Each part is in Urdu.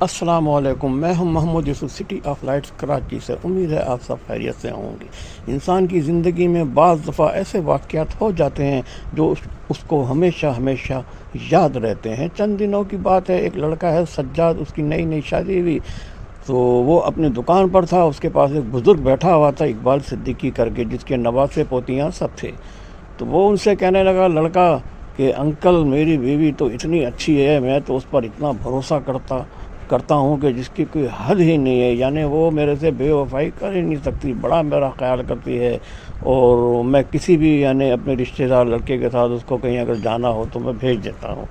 السلام علیکم، میں ہوں محمود یوسف، سٹی آف لائٹس کراچی سے۔ امید ہے آپ سب خیریت سے ہوں گے۔ انسان کی زندگی میں بعض دفعہ ایسے واقعات ہو جاتے ہیں جو اس کو ہمیشہ یاد رہتے ہیں۔ چند دنوں کی بات ہے، ایک لڑکا ہے سجاد، اس کی نئی شادی ہوئی تو وہ اپنی دکان پر تھا، اس کے پاس ایک بزرگ بیٹھا ہوا تھا اقبال صدیقی کر کے، جس کے نواسے پوتیاں سب تھے۔ تو وہ ان سے کہنے لگا لڑکا کہ انکل میری بیوی تو اتنی اچھی ہے، میں تو اس پر اتنا بھروسہ کرتا ہوں کہ جس کی کوئی حد ہی نہیں ہے، یعنی وہ میرے سے بے وفائی کر ہی نہیں سکتی، بڑا میرا خیال کرتی ہے، اور میں کسی بھی یعنی اپنے رشتہ دار لڑکے کے ساتھ اس کو کہیں اگر جانا ہو تو میں بھیج دیتا ہوں،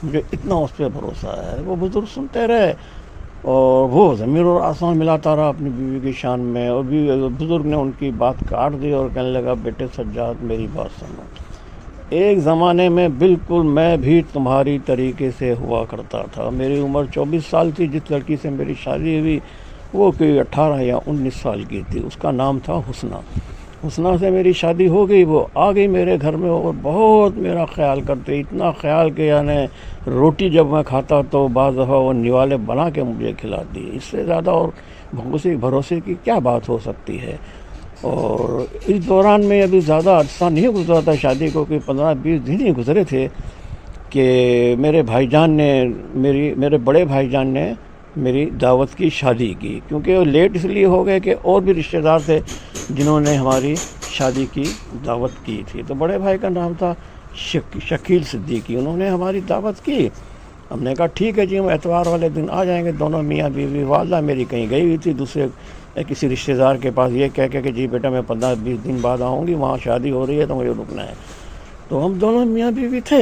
مجھے اتنا اس پہ بھروسہ ہے۔ وہ بزرگ سنتے رہے اور وہ ضمیر اور آسمان ملاتا رہا اپنی بیوی کی شان میں، اور بزرگ نے ان کی بات کاٹ دی اور کہنے لگا بیٹے سجاد میری بات سنو، ایک زمانے میں بالکل میں بھی تمہاری طریقے سے ہوا کرتا تھا۔ میری عمر 24 سال تھی، جس لڑکی سے میری شادی ہوئی وہ کوئی 18 یا 19 سال کی تھی، اس کا نام تھا حسنہ سے میری شادی ہو گئی۔ وہ آ گئی میرے گھر میں اور بہت میرا خیال کرتے، اتنا خیال کہ یعنی روٹی جب میں کھاتا تو بعض دفعہ وہ نوالے بنا کے مجھے کھلاتی، اس سے زیادہ اور بھروسے کی کیا بات ہو سکتی ہے۔ اور اس دوران میں ابھی زیادہ عرصہ نہیں گزرا تھا شادی کو، کہ 15-20 دن ہی گزرے تھے کہ میرے بڑے بھائی جان نے میری دعوت کی شادی کی، کیونکہ وہ لیٹ اس لیے ہو گئے کہ اور بھی رشتہ دار تھے جنہوں نے ہماری شادی کی دعوت کی تھی۔ تو بڑے بھائی کا نام تھا شکیل صدیقی، انہوں نے ہماری دعوت کی۔ ہم نے کہا ٹھیک ہے جی، ہم اتوار والے دن آ جائیں گے، دونوں میاں بیوی۔ والدہ میری کہیں گئی ہوئی تھی دوسرے کسی رشتہ دار کے پاس، یہ کہہ کہ جی بیٹا میں 15-20 دن بعد آؤں گی، وہاں شادی ہو رہی ہے تو مجھے رکنا ہے۔ تو ہم دونوں میاں بیوی تھے،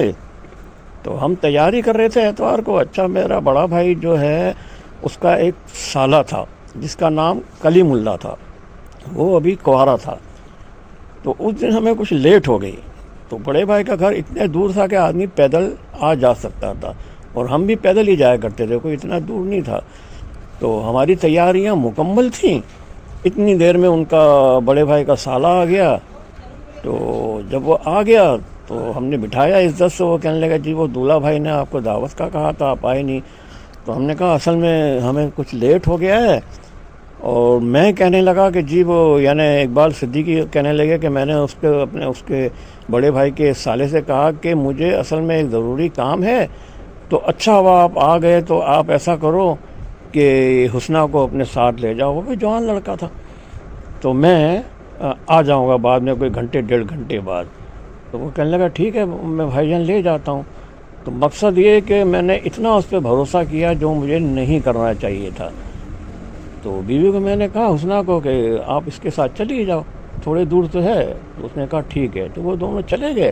تو ہم تیاری کر رہے تھے اتوار کو۔ اچھا میرا بڑا بھائی جو ہے اس کا ایک سالہ تھا جس کا نام کلیم اللہ تھا، وہ ابھی کنوارا تھا، تو اس دن ہمیں کچھ لیٹ ہو گئی۔ تو بڑے بھائی کا گھر اتنے دور تھا کہ آدمی پیدل آ جا سکتا تھا، اور ہم بھی پیدل ہی جایا کرتے تھے، کوئی اتنا دور نہیں تھا۔ تو ہماری تیاریاں مکمل تھیں، اتنی دیر میں ان کا بڑے بھائی کا سالہ آ گیا۔ تو جب وہ آ گیا تو ہم نے بٹھایا عزت سے، وہ کہنے لگا جی وہ دولہا بھائی نے آپ کو دعوت کا کہا تھا، آپ آئے نہیں۔ تو ہم نے کہا اصل میں ہمیں کچھ لیٹ ہو گیا ہے، اور میں کہنے لگا کہ جی وہ یعنی اقبال صدیقی کہنے لگے کہ میں نے اس کے بڑے بھائی کے سالے سے کہا کہ مجھے اصل میں ایک ضروری کام ہے، تو اچھا ہوا آپ آ گئے، تو آپ ایسا کرو کہ حسنہ کو اپنے ساتھ لے جاؤ، وہ بھی جوان لڑکا تھا، تو میں آ جاؤں گا بعد میں کوئی گھنٹے 1.5 گھنٹے بعد۔ تو وہ کہنے لگا ٹھیک ہے میں بھائی جان لے جاتا ہوں۔ تو مقصد یہ کہ میں نے اتنا اس پہ بھروسہ کیا جو مجھے نہیں کرنا چاہیے تھا۔ تو بیوی کو میں نے کہا حسنہ کو کہ آپ اس کے ساتھ چلی جاؤ، تھوڑے دور تو ہے۔ تو اس نے کہا ٹھیک ہے، تو وہ دونوں چلے گئے۔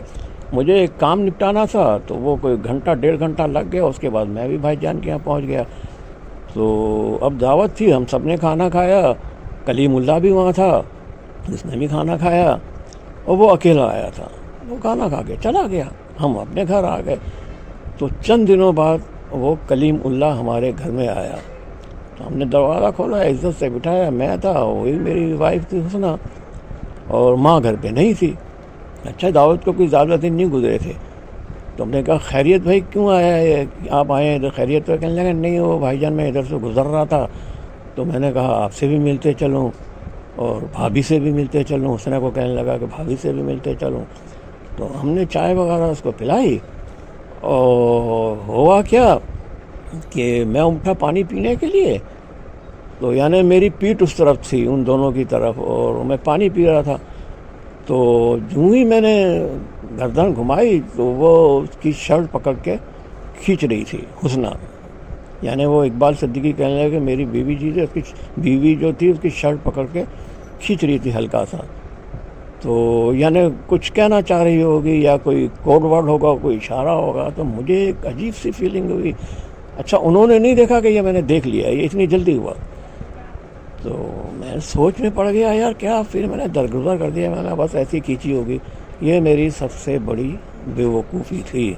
مجھے ایک کام نپٹانا تھا تو وہ کوئی 1-1.5 گھنٹہ لگ گیا، اس کے بعد میں بھی بھائی جان کے یہاں پہنچ گیا۔ تو اب دعوت تھی، ہم سب نے کھانا کھایا، کلیم اللہ بھی وہاں تھا، جس نے بھی کھانا کھایا، اور وہ اکیلا آیا تھا، وہ کھانا کھا کے چلا گیا، ہم اپنے گھر آ گئے۔ تو چند دنوں بعد وہ کلیم اللہ ہمارے گھر میں آیا، تو ہم نے دروازہ کھولا، عزت سے بٹھایا، میں تھا، وہی میری وائف تھی حسنہ، اور ماں گھر پہ نہیں تھی۔ اچھا دعوت کو کوئی زیادہ دن نہیں گزرے تھے، تو ہم نے کہا خیریت بھائی کیوں آیا ہے، آپ آئے ہیں تو خیریت پہ؟ کہنے لگا نہیں وہ بھائی جان میں ادھر سے گزر رہا تھا، تو میں نے کہا آپ سے بھی ملتے چلوں اور بھابھی سے بھی ملتے چلوں۔ حسنہ کو کہنے لگا کہ بھابھی سے بھی ملتے چلوں۔ تو ہم نے چائے وغیرہ اس کو پلائی، اور ہوا کیا کہ میں اٹھا پانی پینے کے لیے، تو یعنی میری پیٹھ اس طرف تھی ان دونوں کی طرف، اور میں پانی پی رہا تھا۔ تو جو ہی میں نے گردن گھمائی تو وہ اس کی شرٹ پکڑ کے کھینچ رہی تھی حسنہ، یعنی وہ اقبال صدیقی کہنے لگے کہ میری بیوی جی سے، اس کی بیوی جو تھی اس کی شرٹ پکڑ کے کھینچ رہی تھی ہلکا سا، تو یعنی کچھ کہنا چاہ رہی ہوگی یا کوئی کوڈ ورڈ ہوگا، کوئی اشارہ ہوگا۔ تو مجھے ایک عجیب سی فیلنگ ہوئی، اچھا انہوں نے نہیں دیکھا کہ یہ میں نے دیکھ لیا، یہ اتنی جلدی ہوا۔ تو میں سوچ میں پڑ گیا یار کیا، پھر میں نے درگزر کر دیا، میں نے بس ایسی کھینچی ہوگی۔ یہ میری سب سے بڑی بے وقوفی تھی۔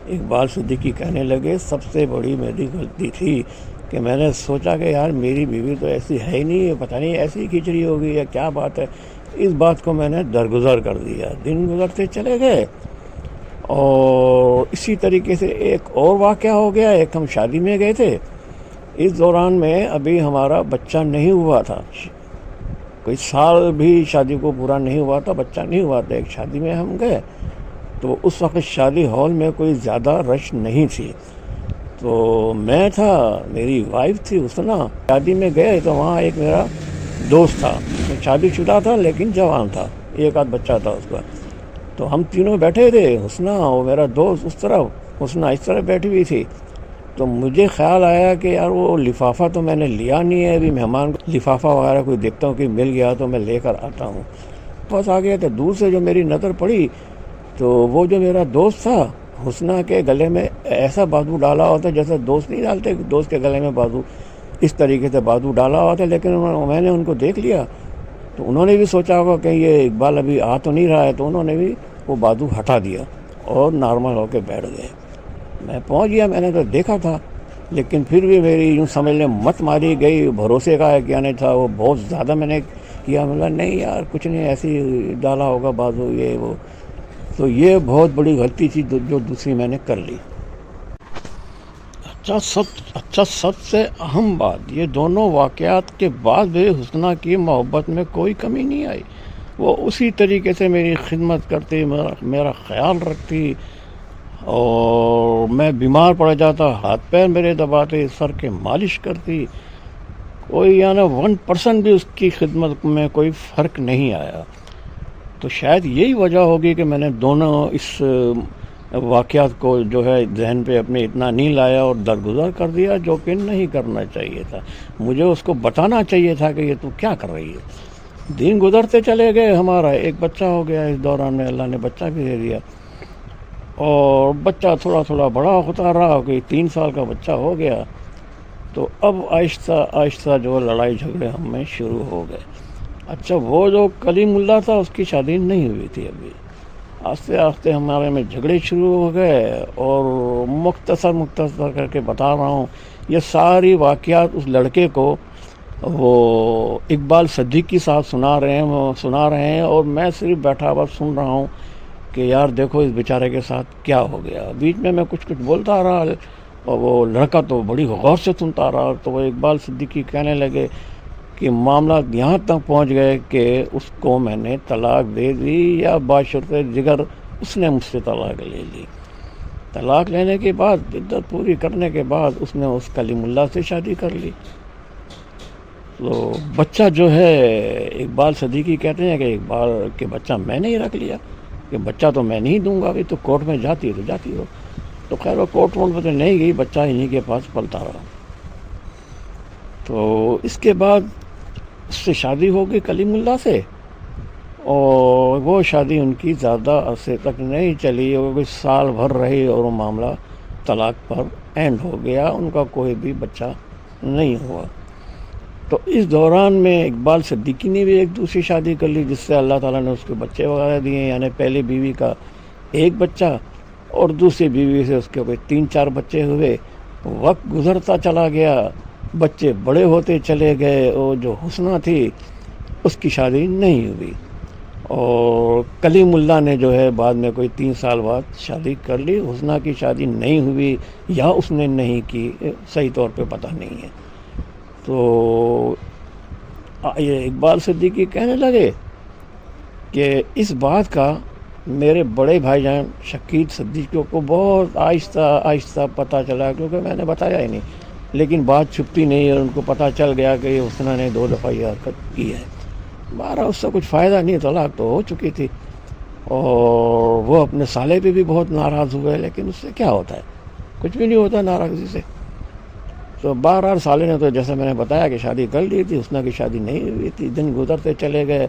اقبال صدیقی کہنے لگے سب سے بڑی میری غلطی تھی کہ میں نے سوچا کہ یار میری بیوی تو ایسی ہے ہی نہیں، پتہ نہیں ایسی کھینچ رہی ہوگی یا کیا بات ہے، اس بات کو میں نے درگزر کر دیا۔ دن گزرتے چلے گئے، اور اسی طریقے سے ایک اور واقعہ ہو گیا۔ ایک ہم شادی میں گئے تھے، اس دوران میں ابھی ہمارا بچہ نہیں ہوا تھا، کوئی سال بھی شادی کو پورا نہیں ہوا تھا، بچہ نہیں ہوا تھا. ایک شادی میں ہم گئے تو اس وقت شادی ہال میں کوئی زیادہ رش نہیں تھی، تو میں تھا، میری وائف تھی حسنہ. شادی میں گئے تو وہاں ایک میرا دوست تھا، شادی شدہ تھا لیکن جوان تھا، ایک آدھ بچہ تھا اس کا. تو ہم تینوں بیٹھے تھے، حسنہ اور میرا دوست اس طرف، حسنہ اس طرف بیٹھی ہوئی تھی. تو مجھے خیال آیا کہ یار وہ لفافہ تو میں نے لیا نہیں ہے، ابھی مہمان کو لفافہ وغیرہ کوئی دیکھتا ہوں کہ مل گیا تو میں لے کر آتا ہوں. بس آ گیا. تو دور سے جو میری نظر پڑی تو وہ جو میرا دوست تھا، حسنہ کے گلے میں ایسا بازو ڈالا ہوتا جیسے دوست نہیں ڈالتے، دوست کے گلے میں بازو اس طریقے سے بازو ڈالا ہوا تھا. لیکن میں نے ان کو دیکھ لیا تو انہوں نے بھی سوچا ہوگا کہ یہ اقبال ابھی آ تو نہیں رہا ہے، تو انہوں نے بھی وہ بازو ہٹا دیا اور نارمل ہو کے بیٹھ گئے. میں پہنچ گیا، میں نے تو دیکھا تھا، لیکن پھر بھی میری یوں سمجھ لیں مت ماری گئی. بھروسے کا کیا نہیں تھا، وہ بہت زیادہ میں نے کیا، مطلب نہیں یار کچھ نہیں، ایسی ڈالا ہوگا بازو یہ وہ. تو یہ بہت بڑی غلطی تھی جو دوسری میں نے کر لی. سب سے اہم بات، یہ دونوں واقعات کے بعد بھی حسنہ کی محبت میں کوئی کمی نہیں آئی. وہ اسی طریقے سے میری خدمت کرتی، میرا خیال رکھتی، اور میں بیمار پڑ جاتا ہاتھ پیر میرے دباتے، سر کے مالش کرتی. کوئی 1% بھی اس کی خدمت میں کوئی فرق نہیں آیا. تو شاید یہی وجہ ہوگی کہ میں نے دونوں اس واقعات کو جو ہے ذہن پہ اپنے اتنا نہیں لایا اور درگزر کر دیا، جو کہ نہیں کرنا چاہیے تھا. مجھے اس کو بتانا چاہیے تھا کہ یہ تو کیا کر رہی ہے. دن گزرتے چلے گئے، ہمارا ایک بچہ ہو گیا. اس دوران میں اللہ نے بچہ بھی دے دیا، اور بچہ تھوڑا تھوڑا بڑا ہوتا رہا، کوئی 3 سال کا بچہ ہو گیا. تو اب آہستہ آہستہ جو لڑائی جھگڑے ہم میں شروع ہو گئے. اچھا، وہ جو کلیم اللہ تھا اس کی شادی نہیں ہوئی تھی ابھی. آہستہ آہستہ ہمارے میں جھگڑے شروع ہو گئے، اور مختصر کر کے بتا رہا ہوں، یہ ساری واقعات اس لڑکے کو وہ اقبال صدیقی صاحب سنا رہے ہیں، اور میں صرف بیٹھا ہوا سن رہا ہوں کہ یار دیکھو اس بیچارے کے ساتھ کیا ہو گیا. بیچ میں کچھ بولتا رہا، اور وہ لڑکا تو بڑی غور سے سنتا رہا. تو وہ اقبال صدیقی کہنے لگے کہ معاملات یہاں تک پہنچ گئے کہ اس کو میں نے طلاق دے دی، یا باشرط جگر اس نے مجھ سے طلاق لے لی. طلاق لینے کے بعد، عدت پوری کرنے کے بعد، اس نے اس کلیم اللہ سے شادی کر لی. تو بچہ جو ہے، اقبال صدیقی کہتے ہیں کہ اقبال کے بچہ میں نے ہی رکھ لیا، کہ بچہ تو میں نہیں دوں گا، ابھی تو کورٹ میں جاتی تو جاتی ہو. تو خیر وہ کورٹ میں تو نہیں گئی، بچہ انہیں کے پاس پلتا رہا. تو اس کے بعد اس سے شادی ہو گئی کلیم اللہ سے، اور وہ شادی ان کی زیادہ عرصے تک نہیں چلی، وہ کوئی سال بھر رہی، اور وہ معاملہ طلاق پر اینڈ ہو گیا. ان کا کوئی بھی بچہ نہیں ہوا. تو اس دوران میں اقبال صدیقی نے بھی ایک دوسری شادی کر لی، جس سے اللہ تعالیٰ نے اس کو بچے وغیرہ دیے. یعنی پہلی بیوی کا ایک بچہ، اور دوسری بیوی سے اس کے کوئی 3-4 بچے ہوئے. وقت گزرتا چلا گیا، بچے بڑے ہوتے چلے گئے، اور جو حسنہ تھی اس کی شادی نہیں ہوئی. اور کلیم اللہ نے جو ہے بعد میں کوئی 3 سال بعد شادی کر لی. حسنہ کی شادی نہیں ہوئی، یا اس نے نہیں کی، صحیح طور پہ پتہ نہیں ہے. تو یہ اقبال صدیقی کہنے لگے کہ اس بات کا میرے بڑے بھائی جان شکیل صدیقی کو بہت آہستہ آہستہ پتہ چلا، کیونکہ میں نے بتایا ہی نہیں. لیکن بات چھپتی نہیں، اور ان کو پتہ چل گیا کہ یہ حسنہ نے 2 دفعہ یہ حرکت کی ہے. بہرحال اس سے کچھ فائدہ نہیں، طلاق تو ہو چکی تھی. اور وہ اپنے سالے پہ بھی بہت ناراض ہوئے، لیکن اس سے کیا ہوتا ہے، کچھ بھی نہیں ہوتا ناراضگی سے. تو بہرحال سالے نے تو جیسے میں نے بتایا کہ شادی کر لی تھی، حسنہ کی شادی نہیں ہوئی تھی. دن گزرتے چلے گئے،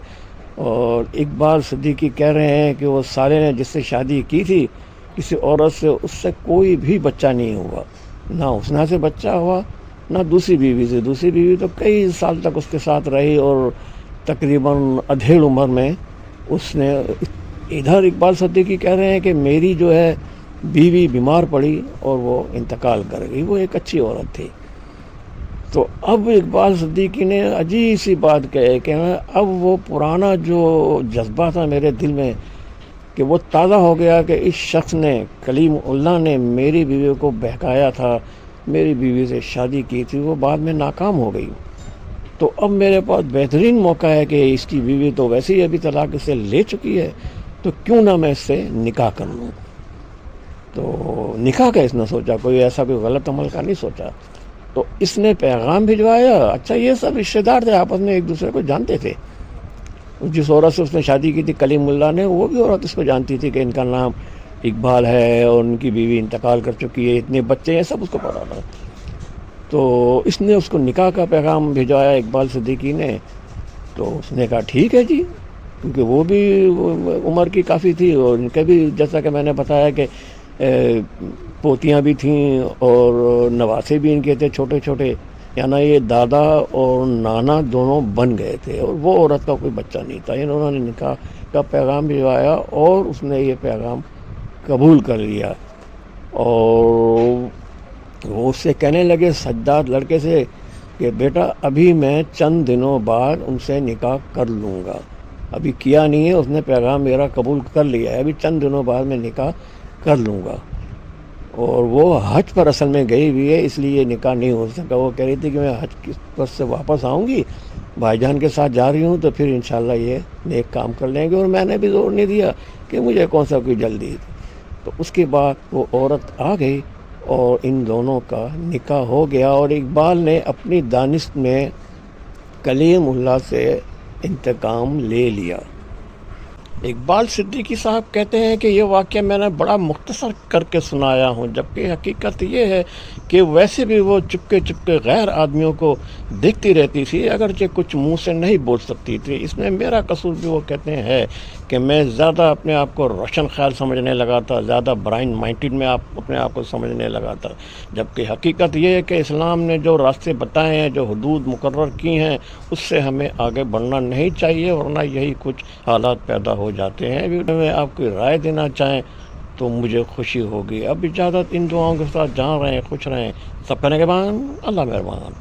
اور اقبال صدیقی کہہ رہے ہیں کہ وہ سالے نے جس سے شادی کی تھی کسی عورت سے، اس سے کوئی بھی بچہ نہیں ہوا. نہ حسنہ سے بچہ ہوا، نہ دوسری بیوی سے. دوسری بیوی تو کئی سال تک اس کے ساتھ رہی، اور تقریباً ادھیڑ عمر میں اس نے. ادھر اقبال صدیقی کہہ رہے ہیں کہ میری جو ہے بیوی بیمار پڑی اور وہ انتقال کر گئی. وہ ایک اچھی عورت تھی. تو اب اقبال صدیقی نے عجیب سی بات کہی کہ اب وہ پرانا جو جذبہ تھا میرے دل میں کہ وہ تازہ ہو گیا، کہ اس شخص نے، کلیم اللہ نے، میری بیوی کو بہکایا تھا، میری بیوی سے شادی کی تھی وہ بعد میں ناکام ہو گئی، تو اب میرے پاس بہترین موقع ہے کہ اس کی بیوی تو ویسے ہی ابھی طلاق سے لے چکی ہے، تو کیوں نہ میں اس سے نکاح کر لوں۔ تو نکاح کا اس نے سوچا، کوئی ایسا کوئی غلط عمل کا نہیں سوچا۔ تو اس نے پیغام بھجوایا۔ اچھا یہ سب رشتے دار تھے، آپس میں ایک دوسرے کو جانتے تھے۔ جس عورت سے اس نے شادی کی تھی کلیم اللہ نے، وہ بھی عورت اس کو جانتی تھی کہ ان کا نام اقبال ہے اور ان کی بیوی انتقال کر چکی ہے، اتنے بچے ہیں، سب اس کو پتا تھا۔ تو اس نے اس کو نکاح کا پیغام بھجوایا اقبال صدیقی نے۔ تو اس نے کہا ٹھیک ہے جی، کیونکہ وہ بھی عمر کی کافی تھی اور ان کے بھی جیسا کہ میں نے بتایا کہ پوتیاں بھی تھیں اور نواسے بھی ان کے تھے چھوٹے چھوٹے، یعنی یہ دادا اور نانا دونوں بن گئے تھے، اور وہ عورت کا کوئی بچہ نہیں تھا۔ انہوں نے نکاح کا پیغام بھجوایا اور اس نے یہ پیغام قبول کر لیا، اور وہ اس سے کہنے لگے سجاد لڑکے سے کہ بیٹا ابھی میں چند دنوں بعد ان سے نکاح کر لوں گا، ابھی کیا نہیں ہے، اس نے پیغام میرا قبول کر لیا ہے، ابھی چند دنوں بعد میں نکاح کر لوں گا۔ اور وہ حج پر اصل میں گئی ہوئی ہے، اس لیے یہ نکاح نہیں ہو سکا۔ وہ کہہ رہی تھی کہ میں حج پر سے واپس آؤں گی، بھائی جان کے ساتھ جا رہی ہوں، تو پھر انشاءاللہ یہ نیک کام کر لیں گے، اور میں نے بھی زور نہیں دیا کہ مجھے کون سا کوئی جلدی تھی۔ تو اس کے بعد وہ عورت آ گئی اور ان دونوں کا نکاح ہو گیا، اور اقبال نے اپنی دانست میں کلیم اللہ سے انتقام لے لیا۔ اقبال صدیقی صاحب کہتے ہیں کہ یہ واقعہ میں نے بڑا مختصر کر کے سنایا ہوں، جبکہ حقیقت یہ ہے کہ ویسے بھی وہ چپکے چپکے غیر آدمیوں کو دیکھتی رہتی تھی، اگرچہ کچھ منہ سے نہیں بول سکتی تھی۔ اس میں میرا قصور بھی وہ کہتے ہیں ہے کہ میں زیادہ اپنے آپ کو روشن خیال سمجھنے لگا تھا، زیادہ برائن مائنڈڈ میں اپنے آپ کو سمجھنے لگا تھا، جبکہ حقیقت یہ ہے کہ اسلام نے جو راستے بتائے ہیں، جو حدود مقرر کی ہیں، اس سے ہمیں آگے بڑھنا نہیں چاہیے، ورنہ یہی کچھ حالات پیدا ہو جاتے ہیں۔ میں آپ کی رائے دینا چاہیں تو مجھے خوشی ہوگی۔ اب اجازت، ان دعاؤں کے ساتھ جہاں رہیں خوش رہیں، سب کرنے کے بعد اللہ مہربان۔